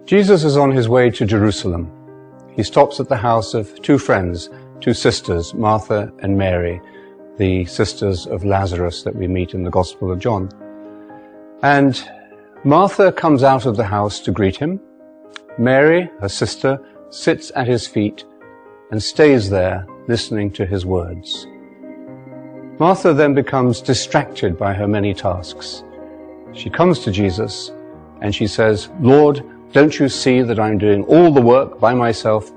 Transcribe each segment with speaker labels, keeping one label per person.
Speaker 1: Jesus is on his way to Jerusalem. He stops at the house of two friends, two sisters, Martha and Mary, the sisters of Lazarus that we meet in the Gospel of John. And Martha comes out of the house to greet him. Mary, her sister, sits at his feet and stays there listening to his words. Martha then becomes distracted by her many tasks. She comes to Jesus and she says, "Lord, don't you see that I'm doing all the work by myself?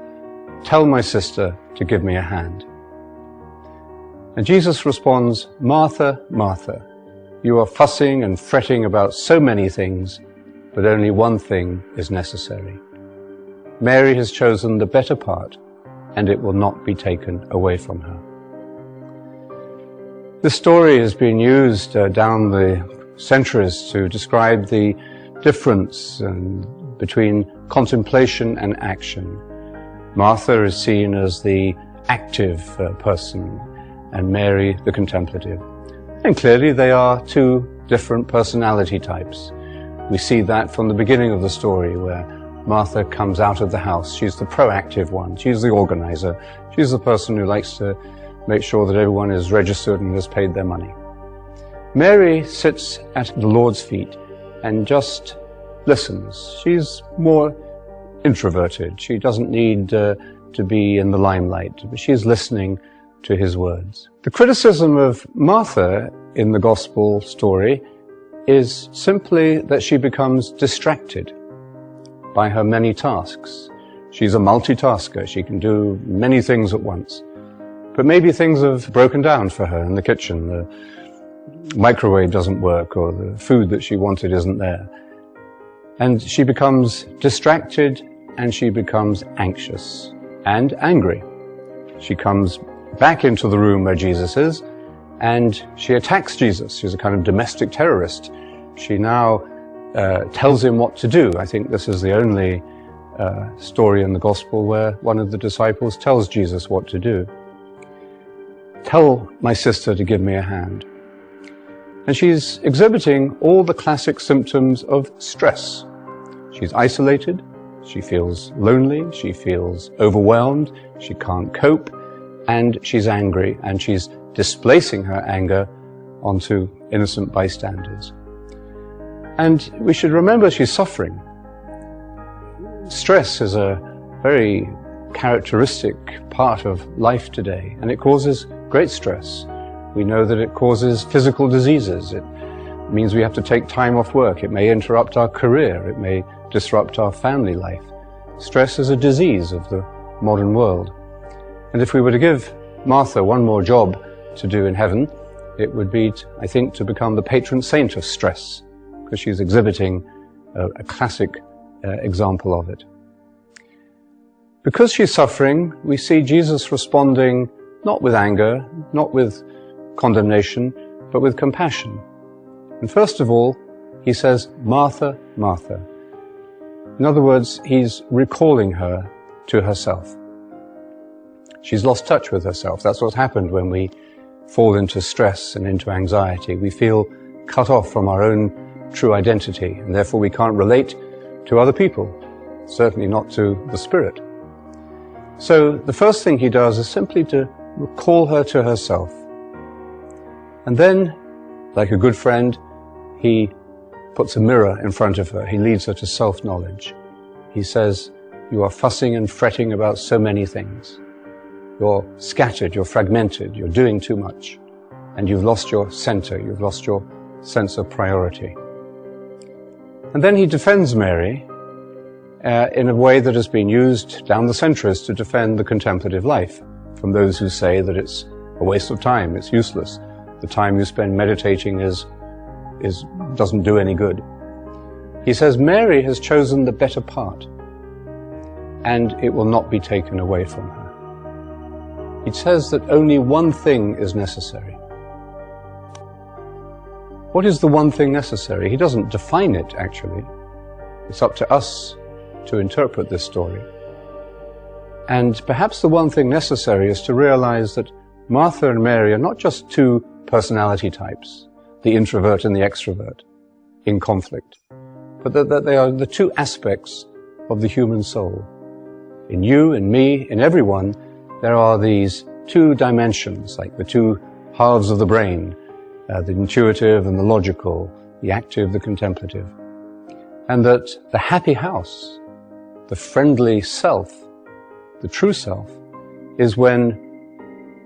Speaker 1: Tell my sister to give me a hand." And Jesus responds, "Martha, Martha, you are fussing and fretting about so many things, but only one thing is necessary. Mary has chosen the better part, and it will not be taken away from her." This story has been used down the centuries to describe the difference between contemplation and action. Martha is seen as the active person, and Mary the contemplative. And clearly they are two different personality types. We see that from the beginning of the story, where Martha comes out of the house. She's the proactive one. She's the organizer. She's the person who likes to make sure that everyone is registered and has paid their money. Mary sits at the Lord's feet and just listens. She's more introverted. She doesn't need to be in the limelight, but she's listening to his words. The criticism of Martha in the gospel story is simply that she becomes distracted by her many tasks. She's a multitasker. She can do many things at once. But maybe things have broken down for her in the kitchen. The microwave doesn't work, or the food that she wanted isn't there. And she becomes distracted, and she becomes anxious and angry. She comes back into the room where Jesus is, and she attacks Jesus. She's a kind of domestic terrorist. She now tells him what to do. I think this is the only story in the gospel where one of the disciples tells Jesus what to do. "Tell my sister to give me a hand." And she's exhibiting all the classic symptoms of stress. She's isolated, she feels lonely, she feels overwhelmed, she can't cope, and she's angry, and she's displacing her anger onto innocent bystanders. And we should remember she's suffering. Stress is a very characteristic part of life today, and it causes great stress. We know that it causes physical diseases. It means we have to take time off work. It may interrupt our career. It may disrupt our family life. Stress is a disease of the modern world. And if we were to give Martha one more job to do in heaven, it would be, I think, to become the patron saint of stress, because she's exhibiting a classic example of it. Because she's suffering, we see Jesus responding not with anger, not with condemnation, but with compassion. And first of all, he says, "Martha, Martha." In other words, he's recalling her to herself. She's lost touch with herself. That's what's happened when we fall into stress and into anxiety. We feel cut off from our own true identity, and therefore we can't relate to other people, certainly not to the Spirit. So the first thing he does is simply to recall her to herself. And then, like a good friend, he puts a mirror in front of her. He leads her to self-knowledge. He says, "You are fussing and fretting about so many things. You're scattered, you're fragmented, you're doing too much, and you've lost your center, you've lost your sense of priority." And then he defends Mary in a way that has been used down the centuries to defend the contemplative life from those who say that it's a waste of time, it's useless. The time you spend meditating doesn't do any good. He says Mary has chosen the better part, and it will not be taken away from her. He says that only one thing is necessary. What is the one thing necessary? He doesn't define it, actually. It's up to us to interpret this story. And perhaps the one thing necessary is to realize that Martha and Mary are not just two personality types, the introvert and the extrovert, in conflict. but that they are the two aspects of the human soul. In you, in me, in everyone, there are these two dimensions, like the two halves of the brain, the intuitive and the logical, the active, the contemplative. And that the happy house, the friendly self, the true self, is when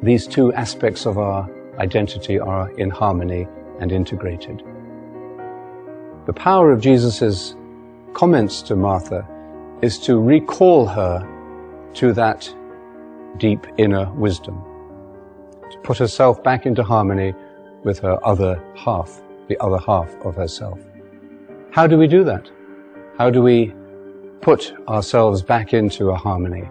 Speaker 1: these two aspects of our identity are in harmony and integrated. The power of Jesus' comments to Martha is to recall her to that deep inner wisdom, to put herself back into harmony with her other half, the other half of herself. How do we do that? How do we put ourselves back into a harmony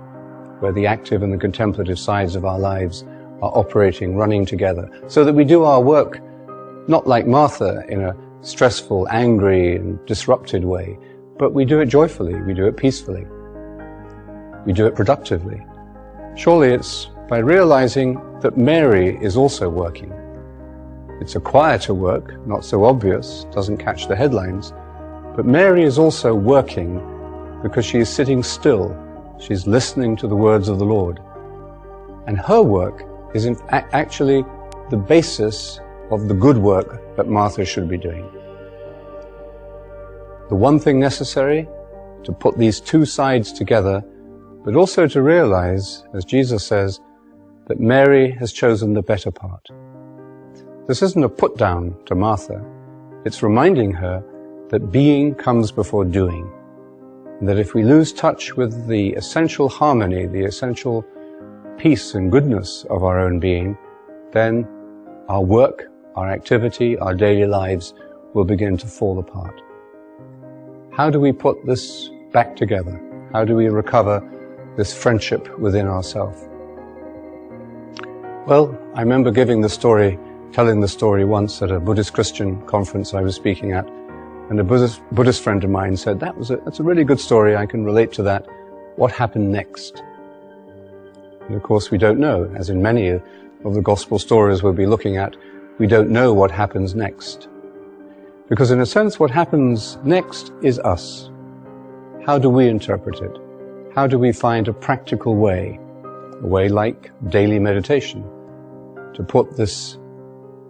Speaker 1: where the active and the contemplative sides of our lives are operating, running together, so that we do our work not like Martha in a stressful, angry and disrupted way, but we do it joyfully, we do it peacefully, we do it productively. Surely it's by realizing that Mary is also working. It's a quieter work, not so obvious, doesn't catch the headlines, but Mary is also working because she is sitting still. She's listening to the words of the Lord. And her work is actually the basis of the good work that Martha should be doing. The one thing necessary to put these two sides together, but also to realize, as Jesus says, that Mary has chosen the better part. This isn't a put down to Martha. It's reminding her that being comes before doing. And that if we lose touch with the essential harmony, the essential peace and goodness of our own being, then our work, our activity, our daily lives will begin to fall apart. How do we put this back together? How do we recover this friendship within ourselves? Well, I remember telling the story once at a Buddhist Christian conference I was speaking at, and a Buddhist friend of mine said, that's a really good story, I can relate to that. What happened next? And of course we don't know, as in many of the gospel stories we'll be looking at, we don't know what happens next. Because in a sense what happens next is us. How do we interpret it? How do we find a practical way, a way like daily meditation, to put this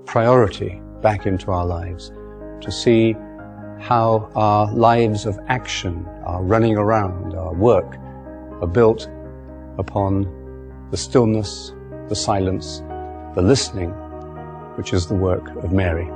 Speaker 1: priority back into our lives, to see how our lives of action, our running around, our work, are built upon the stillness, the silence, the listening, which is the work of Mary.